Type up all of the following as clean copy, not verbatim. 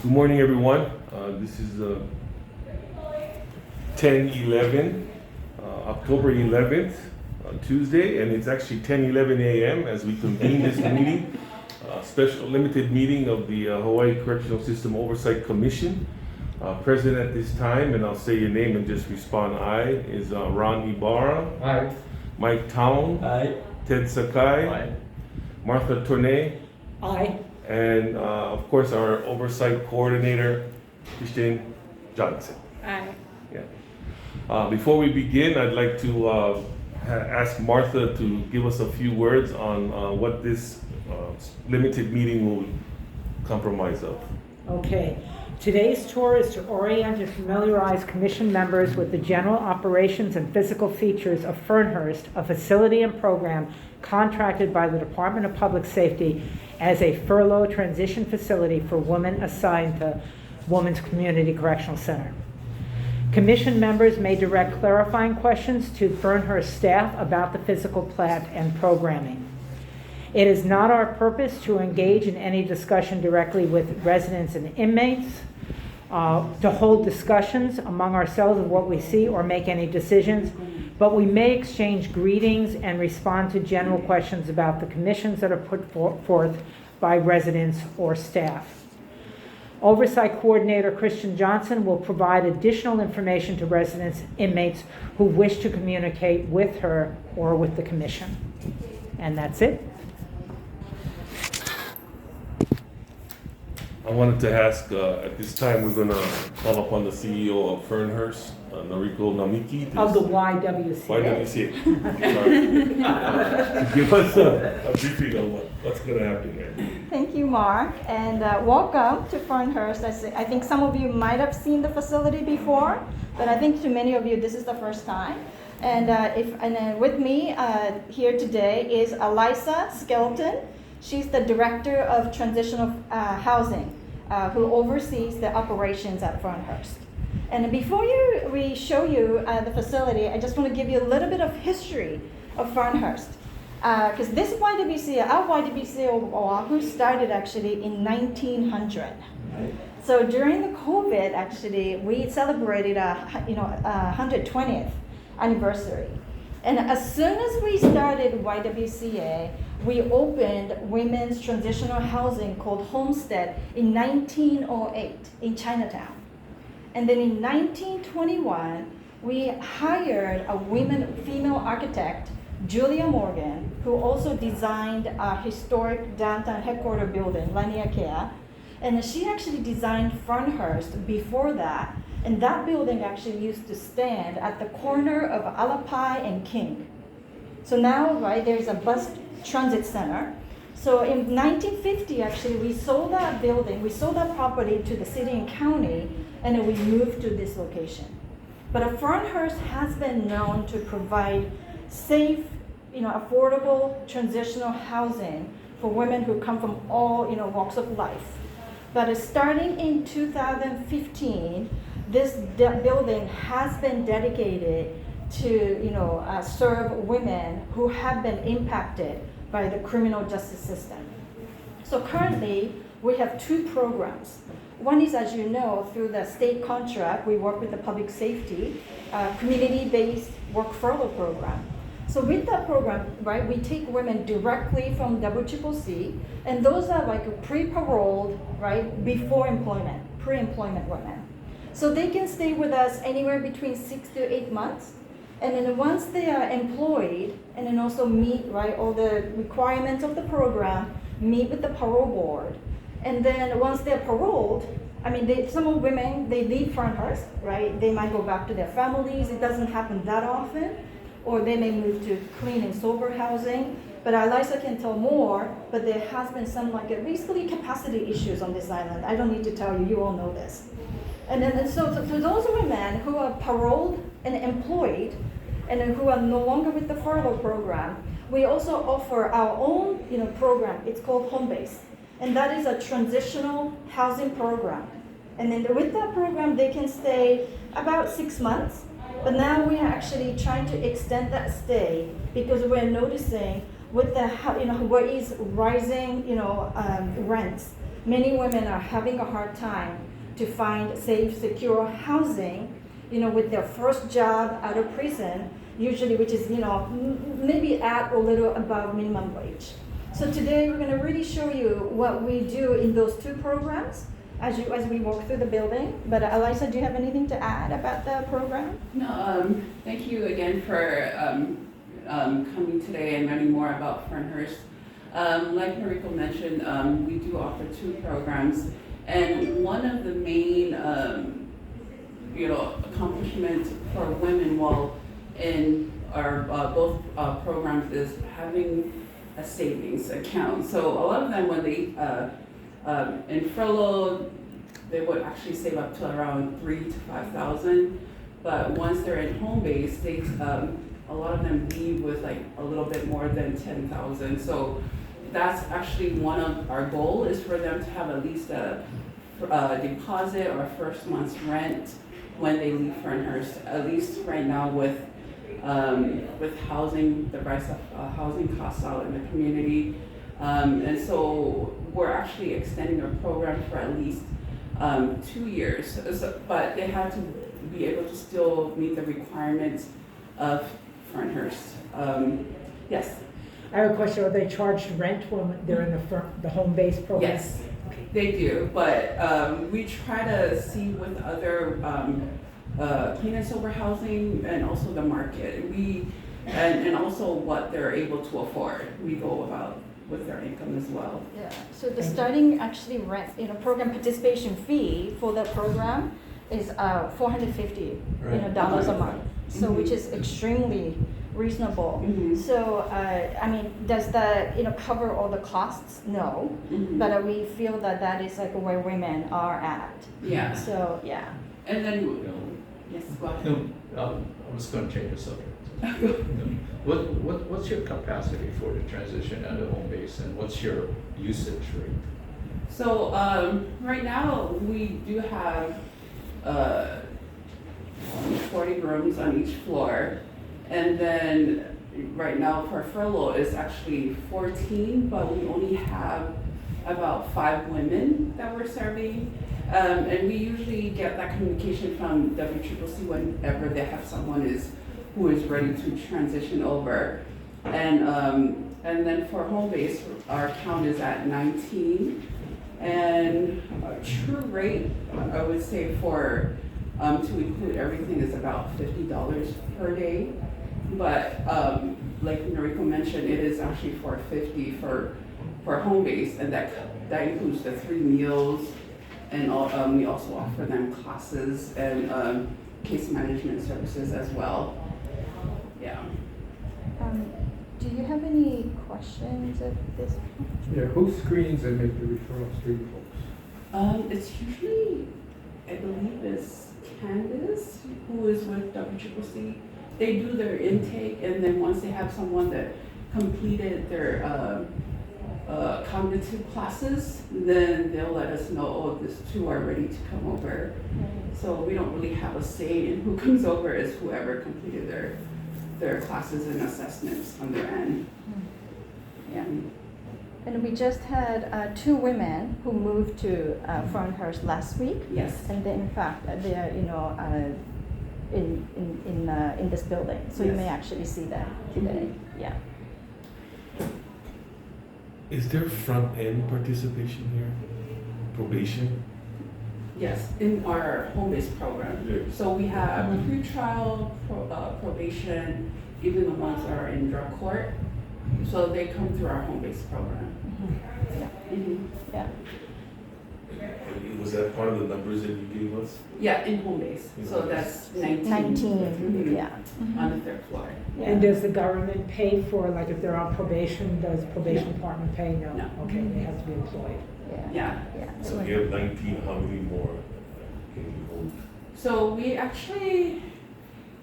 Good morning, everyone. This is 10/11, October 11th, Tuesday, and it's actually 10:11 a.m. as we convene this meeting, special limited meeting of the Hawaii Correctional System Oversight Commission. Present at this time, and I'll say your name and just respond aye, is Ron Ibarra. Aye. Mike Town. Aye. Ted Sakai. Aye. Martha Tornay. Aye. And of course, our oversight coordinator, Christine Johnson. Aye. Yeah. Before we begin, I'd like to ask Martha to give us a few words on what this limited meeting will comprise of. Okay. Today's tour is to orient and familiarize Commission members with the general operations and physical features of Ferhurst, a facility and program contracted by the Department of Public Safety as a furlough transition facility for women assigned to Women's Community Correctional Center. Commission members may direct clarifying questions to Ferhurst staff about the physical plant and programming. It is not our purpose to engage in any discussion directly with residents and inmates, to hold discussions among ourselves of what we see or make any decisions, but we may exchange greetings and respond to general questions about the commissions that are put forth by residents or staff. Oversight Coordinator Christian Johnson will provide additional information to residents and inmates who wish to communicate with her or with the commission. And that's it. I wanted to ask, at this time, we're going to call upon the CEO of Fernhurst, Noriko Namiki. Of the YWCA. YWCA. Sorry. Give us a briefing on what's going to happen here. Thank you, Mark, and welcome to Ferhurst. I think some of you might have seen the facility before, but I think to many of you this is the first time. And with me here today is Eliza Skelton. She's the Director of Transitional Housing, who oversees the operations at Ferhurst. And before we show you the facility, I just want to give you a little bit of history of Ferhurst. Because this YWCA, our YWCA Oahu started actually in 1900. Right. So during the COVID, actually, we celebrated a 120th anniversary. And as soon as we started YWCA, we opened women's transitional housing called Homestead in 1908 in Chinatown. And then in 1921, we hired a female architect, Julia Morgan, who also designed a historic downtown headquarters building, Laniakea. And she actually designed Ferhurst before that. And that building actually used to stand at the corner of Alapai and King. So now, right, there's a bus transit center. So in 1950, actually, we sold that building, we sold that property to the city and county, and then we moved to this location. But Ferhurst has been known to provide safe, affordable transitional housing for women who come from all, walks of life. But starting in 2015, this building has been dedicated to, serve women who have been impacted by the criminal justice system. So currently, we have two programs. One is, as you know, through the state contract, we work with the public safety, community-based work furlough program. So with that program, right, we take women directly from YWCA, and those are like pre-paroled, right, before employment, pre-employment women. So they can stay with us anywhere between 6 to 8 months. And then once they are employed, and then also meet, right, all the requirements of the program, meet with the parole board. And then once they're paroled, some of women, they leave Ferhurst, right? They might go back to their families. It doesn't happen that often. Or they may move to clean and sober housing. But Eliza can tell more, but there has been some basically capacity issues on this island. I don't need to tell you, you all know this. And then so those women who are paroled and employed, and then who are no longer with the furlough program, we also offer our own program. It's called Home Base. And that is a transitional housing program. And then with that program, they can stay about 6 months. But now we are actually trying to extend that stay because we're noticing with the what is rising rents many women are having a hard time to find safe, secure housing, with their first job out of prison, usually, which is, maybe at or little above minimum wage. So today we're going to really show you what we do in those two programs as we walk through the building. But Eliza, do you have anything to add about the program? No, thank you again for coming today and learning more about Ferhurst. Like Noriko mentioned, we do offer two programs, and one of the main, accomplishments for women while in our both programs is having a savings account. So a lot of them, when they in furlough, they would actually save up to around $3,000 to $5,000. But once they're in home base, they a lot of them leave with like a little bit more than $10,000. So that's actually one of our goal is for them to have at least a deposit or a first month's rent when they leave Ferhurst. At least right now with housing, the rise of housing costs out in the community. And so we're actually extending our program for at least 2 years, but they have to be able to still meet the requirements of Ferhurst. Yes. I have a question. Are they charged rent when they're in the home-based program? Yes, they do, but we try to see with other clean and sober housing and also the market. And also what they're able to afford. We go about with their income as well. Yeah, so the starting actually rent, program participation fee for the program is $450 dollars a month. So which is extremely reasonable. So does that cover all the costs? No, but we feel that is like where women are at. Yeah. So yeah. And then yes, go ahead. No, I was going to change the subject. What's your capacity for the transition out of home base, and what's your usage rate? So right now we do have 40 rooms on each floor, and then right now for furlough is actually 14, but we only have about 5 women that we're serving. And we usually get that communication from YWCA whenever they have someone who is ready to transition over. And then for home base, our count is at 19. And our true rate, I would say for to include everything is about $50 per day. But like Noriko mentioned, it is actually $450 for home base, and that includes the 3 meals. And we also offer them classes and case management services as well. Yeah. Do you have any questions at this point? Yeah, who screens and make the referrals to you folks? It's usually, I believe it's Candace who is with YWCA. They do their intake, and then once they have someone that completed their cognitive classes, then they'll let us know, oh, these 2 are ready to come over. So we don't really have a say in who comes over, as whoever completed their classes and assessments on their end. Yeah. And we just had 2 women who moved to Ferhurst last week. Yes. And they, in fact, they're in this building, so you Yes. may actually see them today. Yeah. Is there front-end participation here? Probation? Yes, in our home-based program. Yeah. So we have pre-trial, probation, even the ones that are in drug court. So they come through our home-based program. Yeah. Yeah. Was that part of the numbers that you gave us? Yeah, in home base. So that's 19. 19. Yeah. On the 3rd floor. Yeah. And does the government pay for, like, if they're on probation, does probation department pay? No. No. Okay, they have to be employed. Yeah. So you have 19, how many more can you hold? So we actually,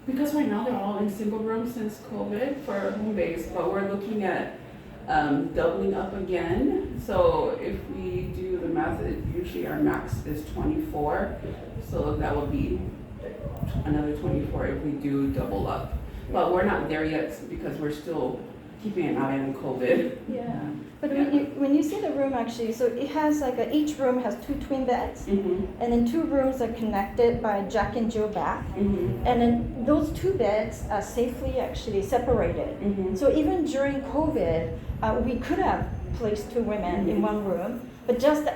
because right now they're all in single rooms since COVID for home base, but we're looking at doubling up again. So if we do the math, usually our max is 24. So that would be another 24 if we do double up. But we're not there yet because we're still keeping an eye on COVID. Yeah, but when you see the room actually, so it has like each room has 2 twin beds, Mm-hmm. and then 2 rooms are connected by a Jack and Jill bath, Mm-hmm. and then those 2 beds are safely actually separated. Mm-hmm. So even during COVID, we could have placed 2 women in one room, but just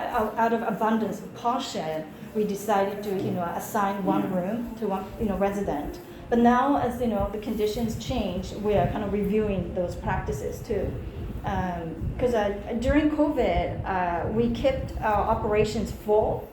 out of abundance of caution, we decided to assign one room to one resident. But now, as the conditions change, we are kind of reviewing those practices too. Because during COVID, we kept our operations full.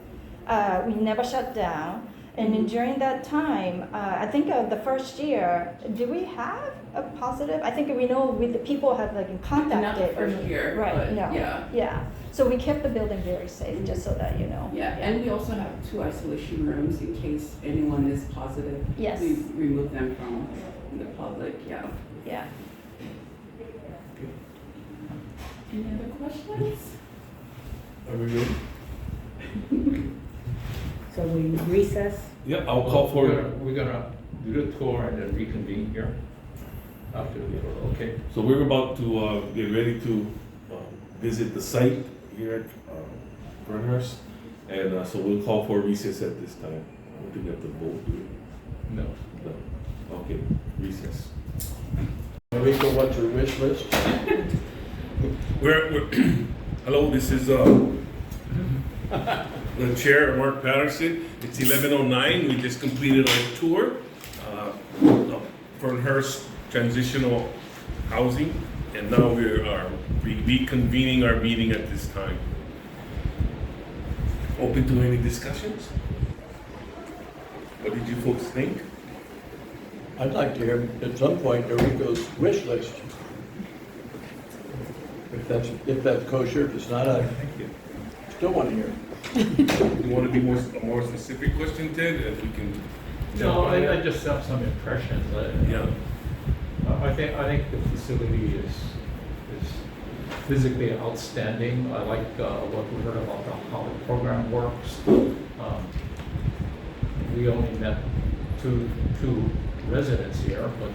We never shut down. And then during that time, I think the first year, do we have a positive? I think we know the people have contacted. Not the first year, Right, but no. yeah. Yeah. So we kept the building very safe, just so that you know. Yeah, and we also have 2 isolation rooms in case anyone is positive. Yes. We remove them from the public, yeah. Yeah. Any other questions? Are we ready? So we recess. Yeah, I'll call for it. We're gonna do the tour and then reconvene here after the tour, okay? So we're about to get ready to visit the site here at Ferhurst, and so we'll call for recess at this time. I don't think we have to vote, do we? No. No. Okay, recess. Enrico, what's your wish list? We're hello, this is the chair, Mark Patterson. It's 11:09. We just completed our tour of Ferhurst Transitional Housing, and now we are reconvening our meeting at this time. Open to any discussions? What did you folks think? I'd like to hear at some point Enrico's wish list. If that's kosher, if it's not, I Thank you. still want to hear. You want to be more specific question, Ted, as we can. No, I just have some impressions. Yeah. I think the facility is physically outstanding. I like what we heard about how the program works. We only met two residents here, but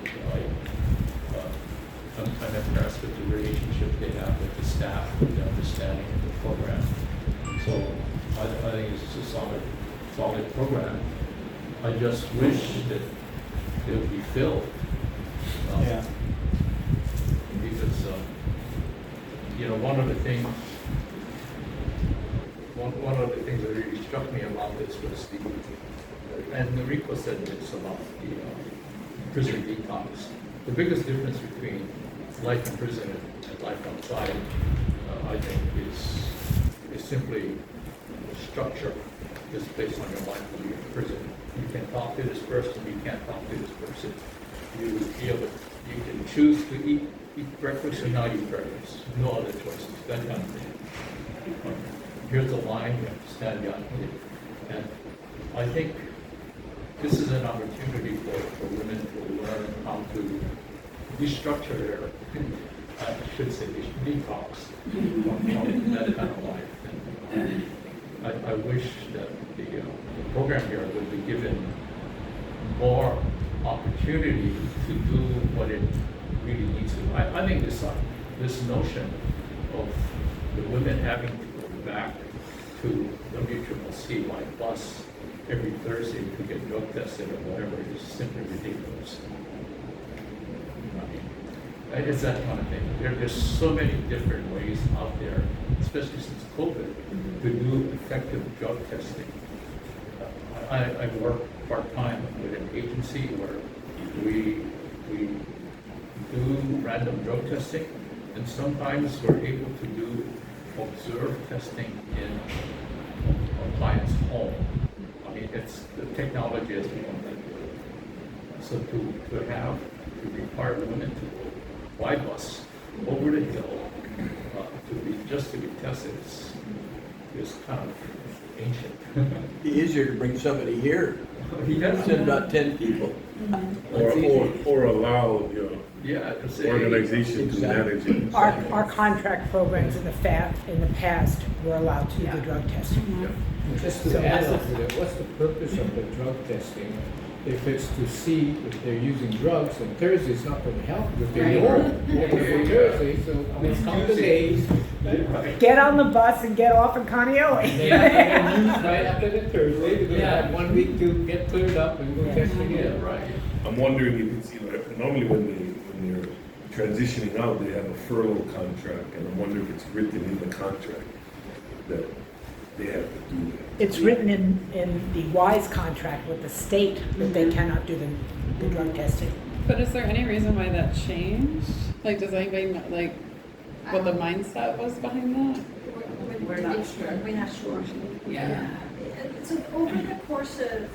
I'm impressed with the relationship they have with the staff, with the understanding of the program. So I think it's a solid program. I just wish that it would be filled. Yeah. Because, one of the things that really struck me about this was and Rico said this about the prison detox. The biggest difference between life in prison and life outside, I think, is simply the structure just based on your life when you're in prison. You can talk to this person, you can't talk to this person. You can choose to eat breakfast or not eat breakfast. No other choices, that kind of thing. Here's a line, you have to stand behind it. And I think this is an opportunity for women to learn how to restructure their, I should say, detox from that kind of life. And I wish that the program here would be given more opportunity to do what it really needs to. I think this notion of the women having to go back to WCA by bus every Thursday to get drug tested or whatever is simply ridiculous. I mean, it's that kind of thing. There's so many different ways out there, especially since COVID, to do effective drug testing. I work part-time with an agency where we do random drug testing, and sometimes we're able to do observed testing in a client's home. I mean, the technology has become that good. So to require women to go by bus over the hill to be tested is kind of ancient. It'd be easier to bring somebody here. Yeah. Send about 10 people. Or allow your Yeah, organization to Exactly. manage it. Our contract programs in the past were allowed to do the drug testing. Just to add on to that, what's the purpose of the drug testing if it's to see if they're using drugs, and Thursday's not gonna help, if they Right. don't, for Thursday, so I'm gonna count the days. Get on the bus and get off in And Kaneohe. then use right after the Thursday, they're gonna Yeah. have 1 week to get cleared up and go test again. Right. I'm wondering if it's, normally when they're transitioning out, they have a furlough contract, and I'm wondering if it's written in the contract that they have to do that. It's written in the WISE contract with the state that they cannot do the drug testing. But is there any reason why that changed? Like, does anybody know, like, what the mindset was behind that? We're not sure. We're not sure. Yeah. So over the course of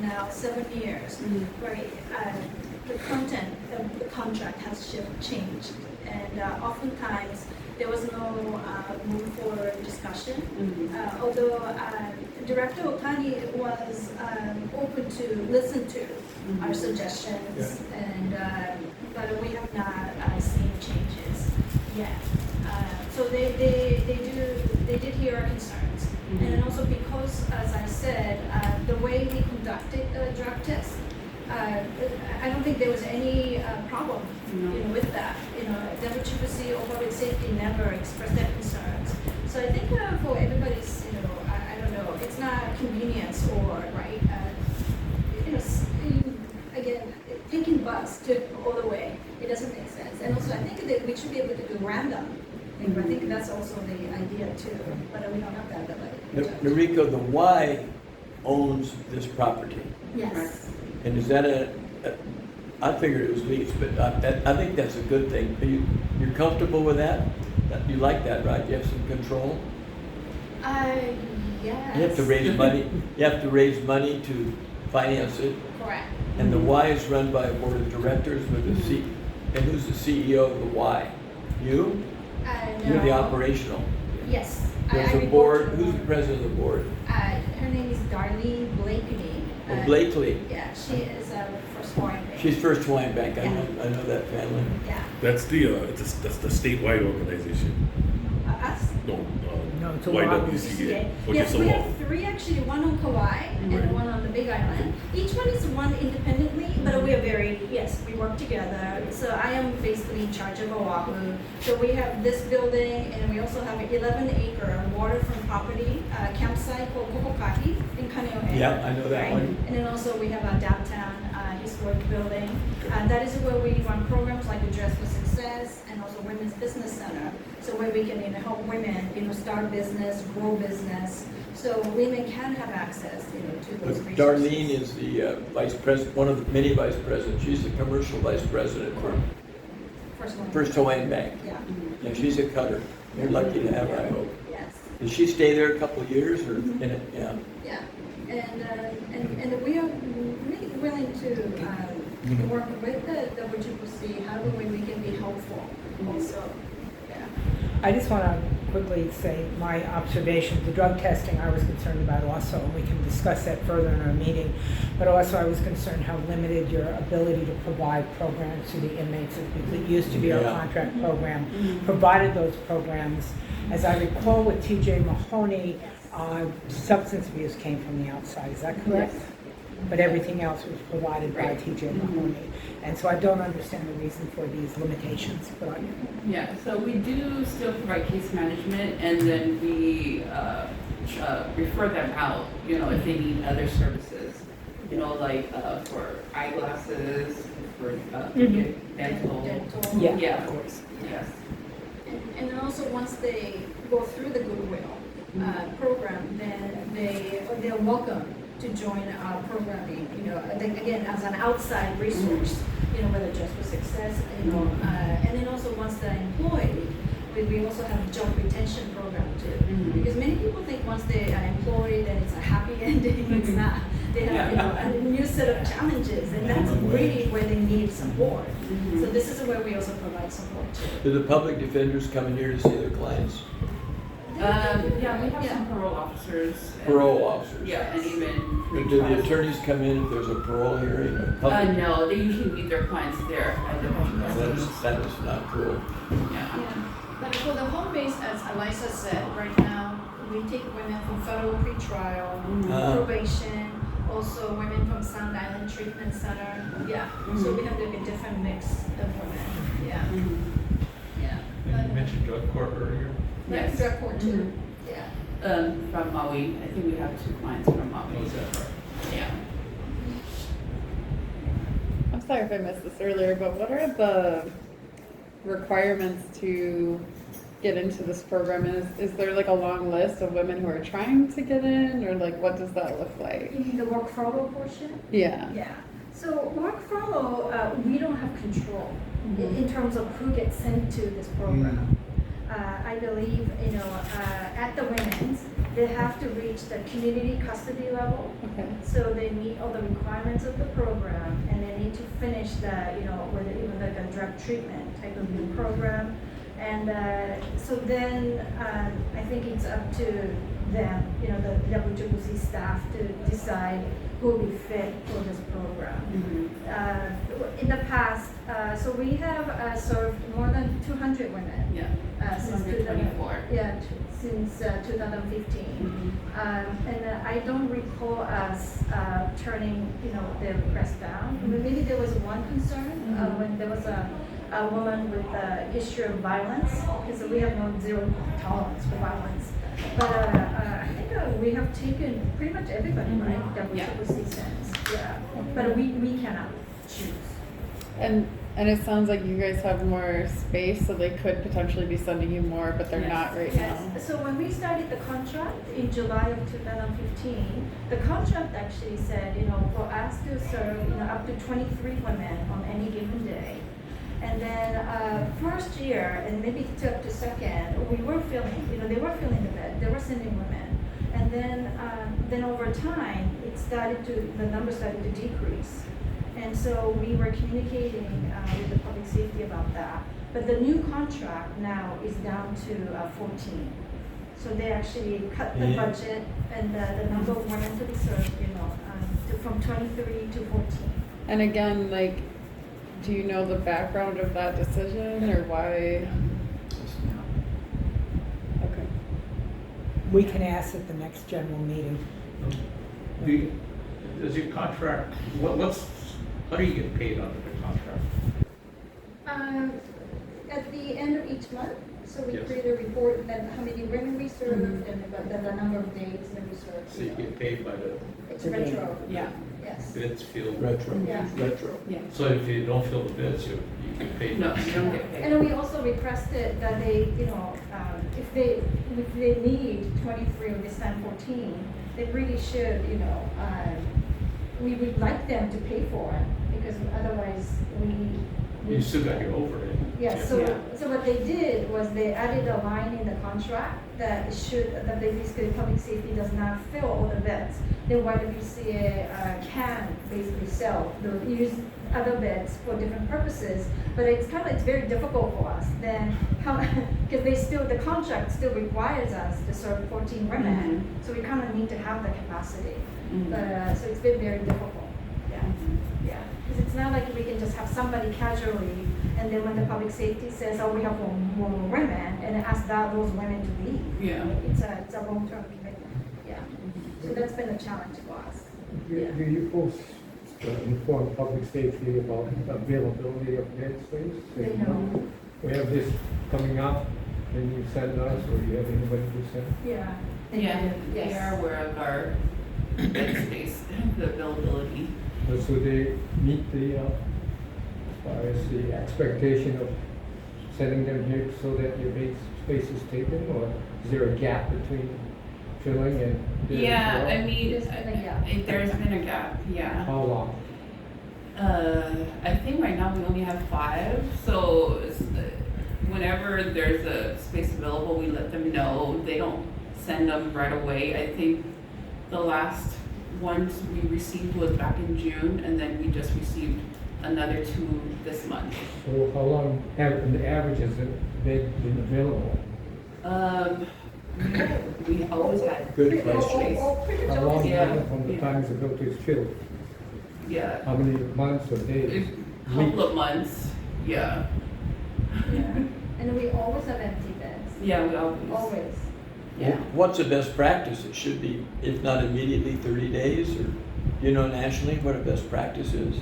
now 7 years, right, the content of the contract has changed. And oftentimes, there was no room for discussion. Although Director Otani was open to listen to our suggestions, and but we have not seen changes yet. So they did hear our concerns, and then also because, as I said, the way we conducted the drug test, I don't think there was any problem, with that. YWCA or public safety never expressed their concerns. So I think for everybody's, I don't know, it's not convenience or right. Again, taking bus to all the way, it doesn't make sense. And also, I think that we should be able to do random. I think that's also the idea too, but we don't have that ability. Noriko, the Y owns this property. Yes. And is that I figured it was leased, but I think that's a good thing. You're comfortable with that? You like that, right? You have some control? Yes. You have to raise money. You have to raise money to finance it. Correct. And the Y is run by a board of directors with a C. And who's the CEO of the Y? You? You're the operational. Yes. There's I a board. report to Who's her. the president of the board? Her name is Darlene Blakeney. Oh, Blakely. Yeah, she is First Hawaiian Bank. She's First Hawaiian Bank. I know that family. Yeah. That's that's the statewide organization. Us? No, it's a YWCA. Okay, Yes, so we have 3 actually, one on Kauai and one on the Big Island. Each one is one independently, but we are we work together. So I am basically in charge of Oahu. So we have this building, and we also have an 11-acre waterfront property campsite called Kokokaki in Kaneohe. Yeah, I know that Right? one. And then also we have our downtown historic building. That is where we run programs like the Dress for Success and also Women's Business Center. So where we can help women start business, grow business. So women can have access to those resources. Darlene is the vice president, one of the many vice presidents. She's the commercial vice president for First Hawaiian Bank. Yeah. Yeah, she's a cutter. You're lucky to have her, I hope. Yes. Did she stay there a couple of years or Mhm. in it? Yeah. Yeah. And we are really willing to work with the YWCA, however way we can be helpful also. Yeah. I just want to quickly say my observation, the drug testing I was concerned about also, and we can discuss that further in our meeting, but also I was concerned how limited your ability to provide programs to the inmates. It used to be our Yeah. contract program, provided those programs. As I recall with TJ Mahoney, substance abuse came from the outside, is that correct? Yes. But everything else was provided by Right. TJ Mahoney. And so I don't understand the reason for these limitations, but Yeah, so we do still provide case management, and then we refer them out, if they need other services, like for eyeglasses, for dental. Dental. yeah, Yeah. of course. Yes. And then also once they go through the Goodwill program, then they're welcome to join our programming, again, as an outside resource, whether just for success, and then also once they're employed, we also have a job retention program too. Because many people think once they are employed and it's a happy ending, it's not. They have a new set of challenges, and that's really where they need support. So this is where we also provide support too. Do the public defenders come in here to see their clients? Yeah, we have some parole officers. Parole officers? Yeah, and even. Do the attorneys come in if there's a parole hearing or public? No, they usually meet their clients there at the That is not cool. Yeah. Yeah, but for the home base, as Eliza said, right now, we take women from federal pretrial, probation, also women from Sound Island Treatment Center. Yeah, so we have like a different mix of women. Yeah, yeah. And you mentioned drug court earlier. Yes. Drug court too. Mhm. Yeah. From Maui, I think we have 2 clients from Maui. Oh, is that right? Yeah. I'm sorry if I missed this earlier, but what are the requirements to get into this program? Is there like a long list of women who are trying to get in, or like what does that look like? You mean the work furlough portion? Yeah. Yeah. So work furlough, we don't have control in terms of who gets sent to this program. I believe, at the women's, they have to reach the community custody level. Okay. So they meet all the requirements of the program, and they need to finish the, with even like a drug treatment type of new program. And so then I think it's up to them, the YWCA staff to decide who will be fit for this program. In the past, so we have served more than 200 women. Yeah. Since 124. Since 2015. And I don't recall us turning, the request down. Maybe there was one concern when there was a woman with a history of violence, because we have no zero tolerance for violence. But I think we have taken pretty much everybody, right? That we typically sends. Yeah. But we cannot choose. And it sounds like you guys have more space, so they could potentially be sending you more, but they're Yes. not right Yes. now. So when we started the contract in July of 2015, the contract actually said, for us to serve, up to 23 women on any given day. And then first year, and maybe up to second, we were filling, they were filling the bed, they were sending women. And then over time, the numbers started to decrease. And so we were communicating with the public safety about that. But the new contract now is down to 14. So they actually cut the budget and the number of women to be served, from 23 to 14. And again, like, do you know the background of that decision, or why? Okay. We can ask at the next general meeting. Does your contract, how do you get paid under the contract? At the end of each month, so we Yes. create a report that how many women we served and the number of days that we served. So you get paid by the It's retro. Yeah. Yes. bids field? Retro, Yeah. retro. Yeah. So if you don't fill the bids, you get paid? No, you don't get paid. And we also requested that they, if they need 23 or this time 14, they really should, we would like them to pay for it, because otherwise You still got your overhead. Yeah, so Yeah. what they did was they added a line in the contract that they basically public safety does not fill all the beds. The YWCA can basically use other beds for different purposes, but it's very difficult for us then, because the contract still requires us to serve 14 women, so we kind of need to have the capacity. But, so it's been very difficult, yeah. Yeah, because it's not like we can just have somebody casually, and then when the public safety says, oh, we have more women, and ask those women to leave. Yeah. It's a long-term commitment, yeah. So that's been a challenge for us. Do you folks inform public safety about availability of bed space? They know. We have this coming up, and you send us, or you have anybody to send? Yeah. Yeah, they Yes. are aware of our bed space, the availability. So they meet the, as far as the expectation of sending them here so that your bed space is taken, or is there a gap between filling and? theirs as Yeah, well? I mean, There's been a gap. there's been a gap, yeah. How long? I think right now we only have 5, so whenever there's a space available, we let them know. They don't send them right away. I think the last ones we received was back in June, and then we just received another 2 this month. So how long, on the average, has it been available? We always had Good bed question. space. Pretty How long Yeah. from the Yeah. time the built is filled? Yeah, How many months or days? a couple of months, yeah. Yeah. And we always have empty beds, Yeah, we always. always. Yeah. What's the best practice? It should be, if not immediately, 30 days, or you know, nationally, what a best practice is?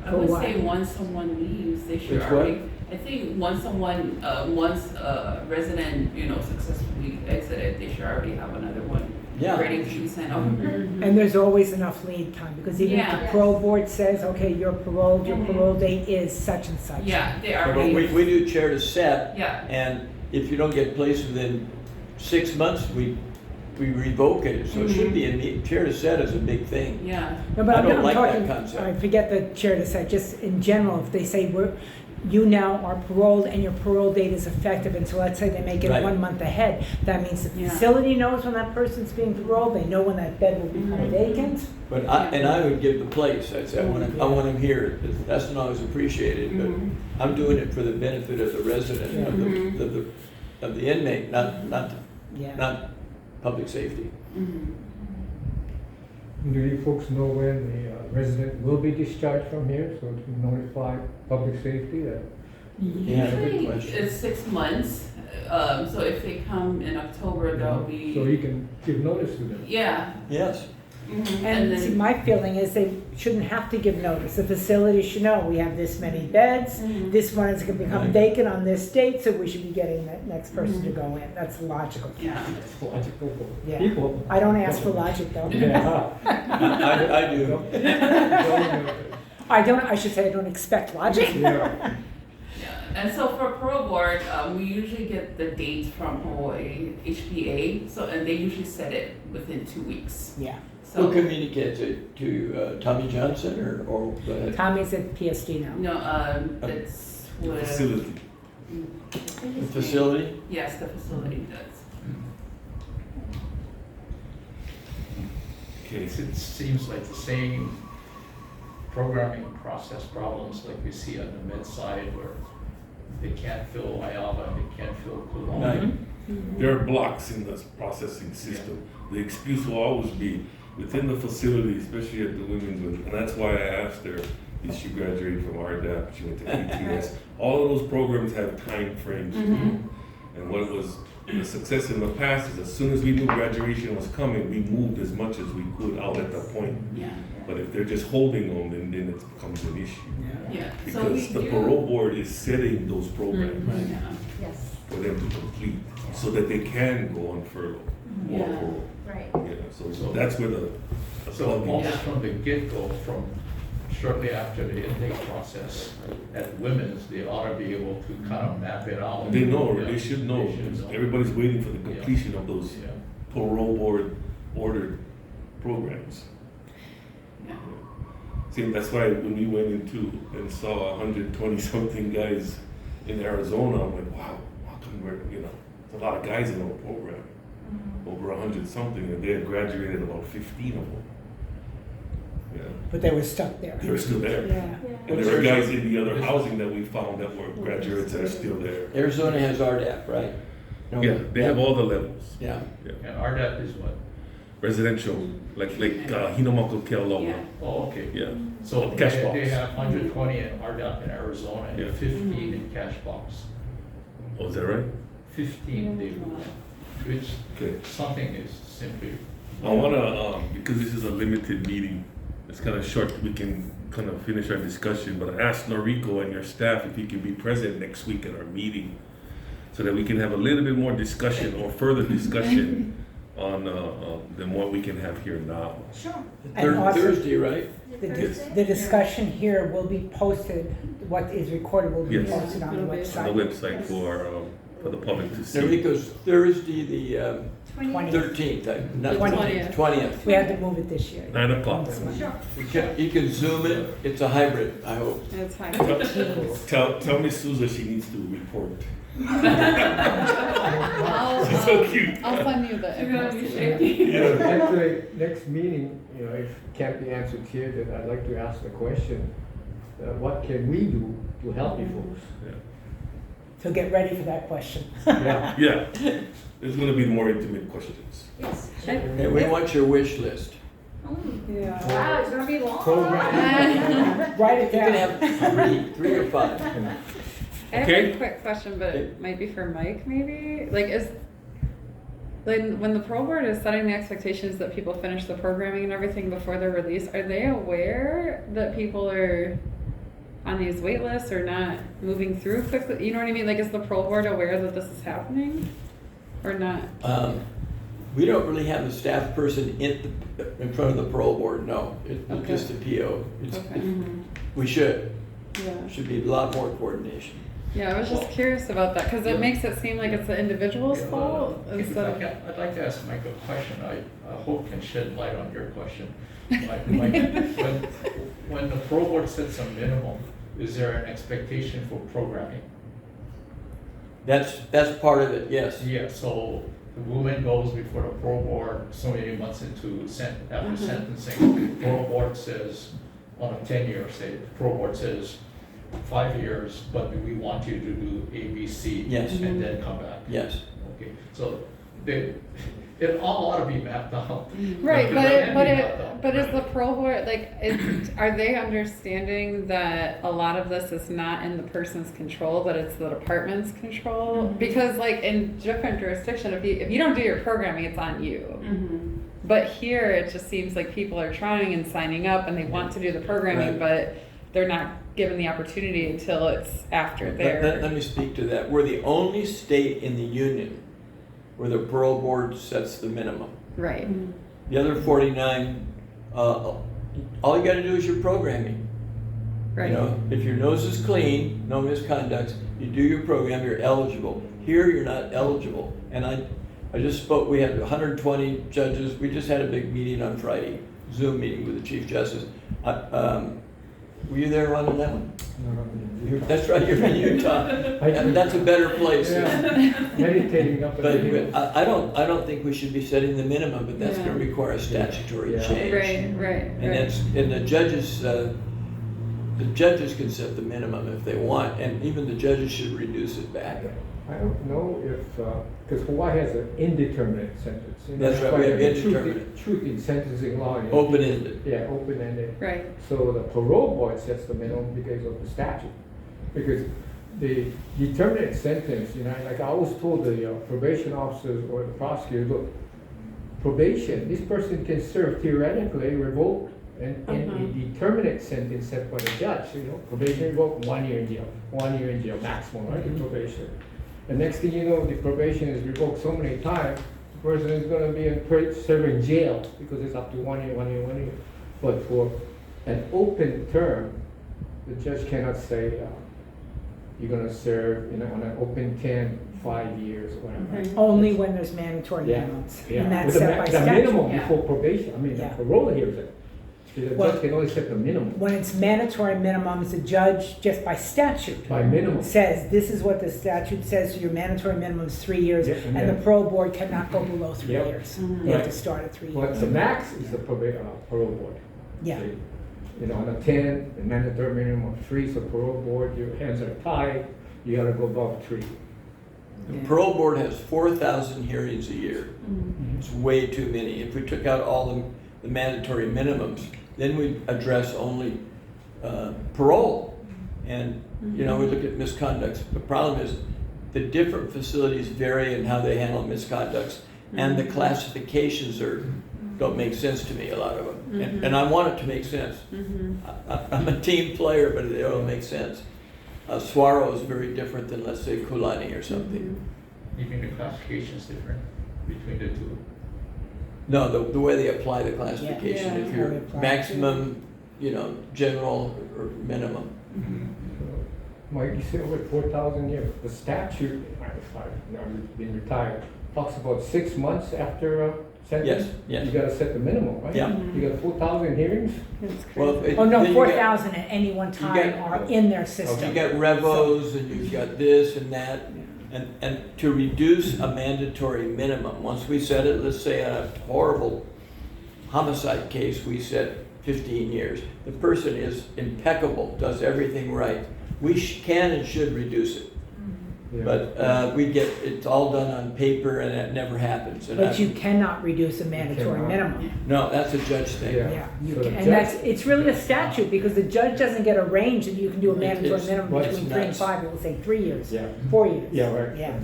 I would For say what? once someone leaves, they should Which already, I think once someone, once a resident, successfully exited, they should already have another one Yeah. ready to be sent over. And there's always enough lead time, because even if Yeah. the parole board says, okay, you're paroled, your parole date is such and such. Yeah, they But already, we do chair to set, yeah, and if you don't get placed within 6 months, we revoke it. So it should be, chair to set is a big thing. yeah. No, but I I'm don't I'm like that talking, concept. I forget the chair to say, just in general, if they say you now are paroled and your parole date is effective, and so let's say they make it Right. 1 month ahead, that means the Yeah. facility knows when that person's being paroled, they know when that bed will become vacant. But I would give the place, I'd say, I want him here. That's not always appreciated, but Mhm. I'm doing it for the benefit of the resident, of the inmate, not Yeah. public safety. Mhm. Do you folks know when the resident will be discharged from here, so to notify public safety that? Yeah, good Usually question. it's 6 months, so if they come in October, they'll be. So you can give notice to them? Yeah. Yes. Mhm. And see, then. my feeling is they shouldn't have to give notice. The facility should know, we have this many beds, Mhm. this one is gonna become Right. vacant on this date, so we should be getting that next person to go in. That's logical. Yeah. It's logical for Yeah. people. I don't ask for logic though. Yeah. I do. I should say I don't expect logic. Yeah. Yeah, and so for parole board, we usually get the dates from Hawaii HPA, and they usually set it within 2 weeks. Yeah. Who So, communicates it to Tommy Johnson or Tommy's at PSD now. no, it's The with. facility. the facility? Yes, the facility does. Okay, It seems like the same programming process problems like we see on the med side where they can't fill Iowa, they can't fill Cologne. Right. there are blocks in this processing system. The excuse will always be within the facility, especially at the women's wing, and that's why I asked her, did she graduate from RDAP, she went to ATS. All of those programs have time frames to them. And what was the success in the past is as soon as we knew graduation was coming, we moved as much as we could out at that point. Yeah, But if they're just holding them, then it becomes an issue. yeah. So we Because the do- parole board is setting those programs Yeah. Yes, for them to complete, so that they can go on furlough or Yeah. parole. right. So that's where the So plug almost is. from the get-go, from shortly after the intake process at women's, they ought to be able to kind of map it out. They know, Yeah, they should know, they should because know. everybody's waiting for the completion of those Yeah. parole board ordered programs. Yeah. See, that's why when we went into and saw 120 something guys in Arizona, I'm like, wow, how come we're, there's a lot of guys in our program, over 100 something, and they had graduated about 15 of them. Yeah, But they were stuck there. they were still there. Yeah. And there were guys in the other housing that we found that were graduates that are still there. Arizona has RDAP, right? No? Yeah, they have all the levels. Yeah. And RDAP is what? Residential, like Hinamako Kealoha. Yeah. Oh, okay. Yeah. So Cash they box. have 120 in RDAP in Arizona Yeah. and 15 in cash box. Oh, is that right? 15 they will, which Okay. something is simply. I wanna, because this is a limited meeting, it's kind of short, we can kind of finish our discussion, but I asked Noriko and your staff if you can be present next week at our meeting, so that we can have a little bit more discussion or further discussion on, than what we can have here now. Sure. And also- Thursday, right? The discussion here will be posted, what is recorded will be Yes. posted on the It'll be- website. On the website for the public to see. Noriko's Thursday, the 20th. 13th, not 20th. 20th. We had to move it this year. 9 o'clock. Sure. You can Zoom it, it's a hybrid, I hope. It's fine. Tell Miss Souza she needs to report. I'll, She's so cute. I'll send you the You're gonna be info. shaking. Yeah. At the next meeting, if it can't be answered here, then I'd like to ask the question, what can we do to help you folks? So get ready for that question. Yeah. Yeah, there's gonna be more intimate questions. Yes. And we want your wish list. Yeah. Wow, it's gonna be long. Program. Write it You can down. have three or five. I have Okay. a quick question, but it might be for Mike, maybe? Like, when the parole board is setting the expectations that people finish the programming and everything before they're released, are they aware that people are on these wait lists or not moving through quickly? You know what I mean? Like, is the parole board aware that this is happening or not? We don't really have a staff person in front of the parole board, no. It's Okay. just the PO. Okay. We should. Yeah. Should be a lot more coordination. Yeah, I was just curious about that because it makes it seem like it's the individual's Yeah, fault if instead I of. can, I'd like to ask Mike a question. I hope can shed light on your question. Mike, when the parole board sets a minimum, is there an expectation for programming? That's part of it, yes. Yeah, so the woman goes before the parole board so many months into after sentencing, the parole board says on a 10-year, say, the parole board says 5 years, but we want you to do A, B, C, Yes. and then come back. Yes. Okay, so it all ought to be mapped out. Right, It can be mapped but out. but is the parole board like? Are they understanding that a lot of this is not in the person's control, but it's the department's control? Because like in different jurisdiction, if you don't do your programming, it's on you. Mm-hmm. But here, it just seems like people are trying and signing up, and they want to do the programming, but they're not given the opportunity until it's after their. Let me speak to that. We're the only state in the union where the parole board sets the minimum. Right. The other 49, all you gotta do is your programming. Right. You know, if your nose is clean, no misconducts, you do your program, you're eligible. Here, you're not eligible. And I just spoke, we had 120 judges. We just had a big meeting on Friday, Zoom meeting with the Chief Justice. Were you there on that one? That's right, you're in Utah. And that's a better place. Meditating up But at the I don't think we should be setting the minimum, but that's gonna require a statutory Yeah. change. Right. And the judges can set the minimum if they want, and even the judges should reduce it back. I don't know if, because Hawaii has an indeterminate sentence. You know, That's right, why we have the indeterminate. Truth in sentencing law. you know, Open-ended. Yeah, open-ended. Right. So the parole board sets the minimum because of the statute. Because the determinate sentence, you know, like I always told the probation officers or the prosecutor, look, probation, this person can serve theoretically revoked and a determinate sentence set by the judge, you know, probation revoked, 1 year in jail, 1 year in jail maximum, right, the probation. The next thing you know, the probation is revoked so many times, the person is gonna be serving jail because it's up to 1 year, 1 year, 1 year. But for an open term, the judge cannot say, you're gonna serve, you know, on an open 10, 5 years, or whatever. Only when there's mandatory Yeah, minimums, yeah. and that's With the set by the statute. minimum Yeah. before probation, I mean, the Yeah. parole hears it. The Well- judge can only set the minimum When it's mandatory minimums, the judge, just by statute, by minimum. says, this is what the statute says, your mandatory minimum is 3 years, Yeah, and and the then- parole board cannot go below 3 Yep. years. They have to Right. start at 3 But years. the max is the parole board. Yeah. See? You know, on a 10, the mandatory minimum of 3, so parole board, your hands are tied, you gotta go above 3. The Yeah. parole board has 4,000 hearings a year. It's way too many. If we took out all the mandatory minimums, then we'd address only parole. And, you know, we look at misconducts. The problem is the different facilities vary in how they handle misconducts, and the classifications don't make sense to me, a lot of them. And I want it to make sense. I'm a team player, but they don't make sense. Saguaro is very different than, let's say, Kulani or something. You mean the classification is different between the two? No, the way they apply the classification, Yeah. if How you're they apply it. maximum, you know, general or minimum. Mike, you said over 4,000 years. The statute, I've now been retired, talks about 6 months after sentence. Yes. You gotta set the minimum, right? Yeah. You got 4,000 hearings? That's Well, crazy. Oh, no, then you 4,000 at any one time get- are in their system. You got revos and you've got this and that. And to reduce a mandatory minimum, once we set it, let's say on a horrible homicide case, we set 15 years. The person is impeccable, does everything right. We can and should reduce it. Yeah. But it's all done on paper and it never happens. And But you cannot reduce a mandatory cannot. minimum. No, that's a judge thing. Yeah. Yeah, you So the can, and judge- it's really a statute, because the judge doesn't get a range that you can do a mandatory It's- minimum well, it's between 3 and nuts. 5, it will say 3 years, Yeah. 4 years. Yeah, right. Yeah.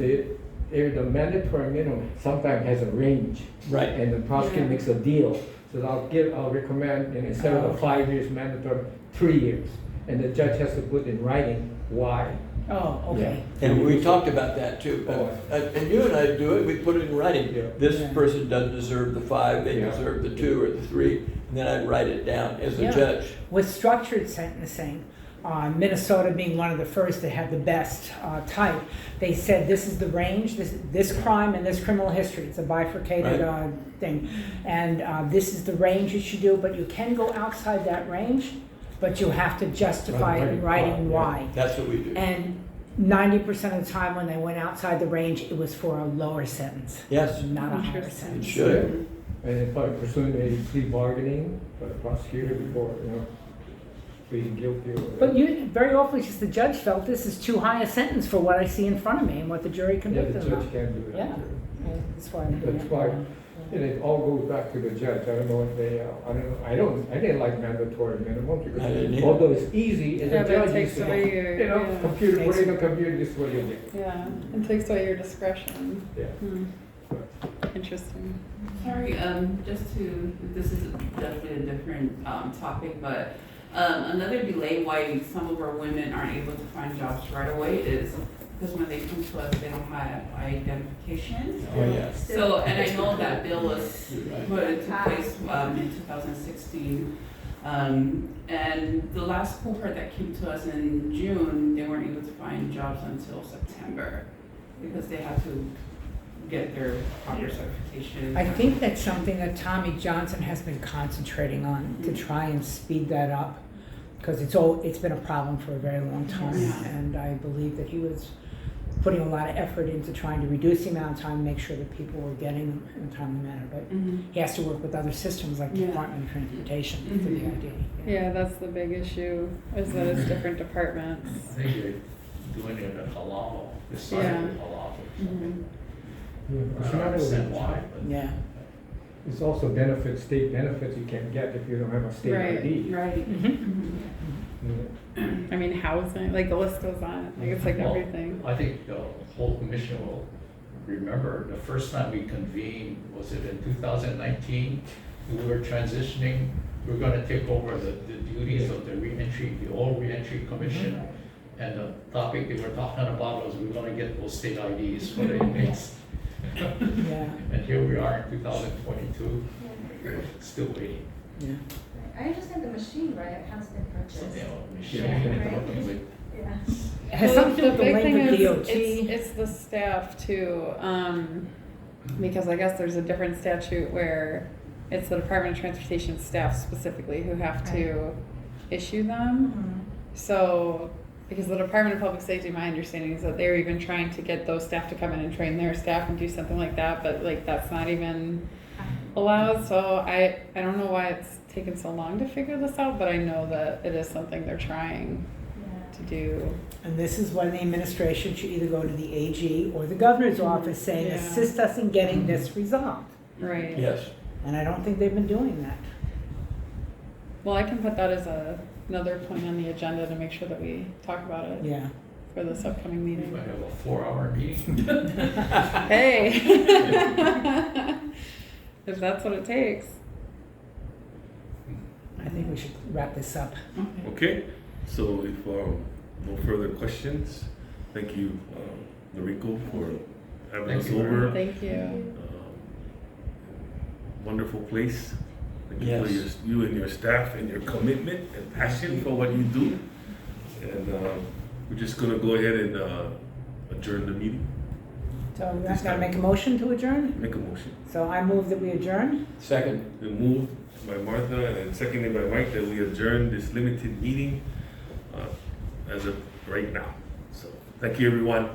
the mandatory minimum sometimes has a range. Right. And the prosecutor Yeah. makes a deal. So I'll recommend, and instead of the 5 years mandatory, 3 years. And the judge has to put in writing why. Oh, okay. And we talked about that too. And you and I do it, we put it in writing. Yeah. This Yeah. person doesn't deserve the 5, they Yeah. deserve the 2 or the 3, and then I'd write it down as a Yeah. judge. With structured sentencing, Minnesota being one of the first that had the best type, they said this is the range, this crime and this criminal history. It's a bifurcated Right. thing. And this is the range you should do, but you can go outside that range, but you have to justify it in writing why. That's what we do. And 90% of the time when they went outside the range, it was for a lower sentence, Yes, not a higher it sentence. should. And if I pursuing a plea bargaining for the prosecutor before, pleading guilty or. But very often, just the judge felt this is too high a sentence for what I see in front of me and what the jury Yeah, convicted the them judge of. can do that. Yeah. That's why I'm doing That's it. why, and it all goes back to the judge. I don't know if they, I didn't like mandatory minimum I didn't because either. although it's easy, as Yeah, a but it judge, you takes away say, your, yeah. computer, put in a computer, this is what you get. Yeah, it takes away your discretion. Yeah. Hmm. Interesting. Sorry, this is definitely a different topic, but another delay why some of our women aren't able to find jobs right away is because when they come to us, they don't have identification. Oh, yes. So, and I know that bill was You're right. put into place in 2016. And the last cohort that came to us in June, they weren't able to find jobs until September because they had to get their proper certification. I think that's something that Tommy Johnson has been concentrating on to try and speed that up, because it's been a problem for a very long time, Yeah. and I believe that he was putting a lot of effort into trying to reduce the amount of time, make sure that people were getting them in a timely manner, but Mhm. he has to work with other systems like the Yeah. Department of Transportation for the Mhm. ID. Yeah, that's the big issue, is that it's different departments. I think they're doing it at halal, this side Yeah. of halal. Mhm. Yeah, I it's don't not understand only- why, but. Yeah. It's also benefits, state benefits you can get if you don't have a state Right. ID. Right. Mhm. Yeah. I mean, housing, like the list goes on, like it's like Well, everything. I think the whole commission will remember the first time we convened, was it in 2019? We were transitioning, we were gonna take over the duties of the old reentry commission. And the topic they were talking about was we're gonna get those state IDs for the inmates. Yeah. And here we are in 2022, still waiting. Yeah. I understand the machine, right, has been purchased. You know, Yeah. machine, working with Yeah. It has Well, something to do with the big length thing of is, DOT. It's the staff too, because I guess there's a different statute where it's the Department of Transportation staff specifically who have to issue them. So, because the Department of Public Safety, my understanding is that they're even trying to get those staff to come in and train their staff and do something like that, but like that's not even allowed. So I don't know why it's taken so long to figure this out, but I know that it is something they're trying to do. And this is when the administration should either go to the AG or the governor's office saying, Yeah. assist us in getting this resolved. Right. Yes. And I don't think they've been doing that. Well, I can put that as another point on the agenda to make sure that we talk about it Yeah. for this upcoming We meeting. might have a 4-hour meeting. Hey. If that's what it takes. I think we should wrap this up. Okay, so if no further questions, thank you, Noriko, for having Thank us you very over. much. Thank you. Wonderful place. Thank you for Yes. you and your staff and your commitment and passion for what you do. And we're just gonna go ahead and adjourn the meeting. So we're not gonna make a motion to adjourn? Make a motion. So I move that we adjourn. Second. Been moved by Martha and seconded by Mike that we adjourn this limited meeting as of right now. So thank you, everyone.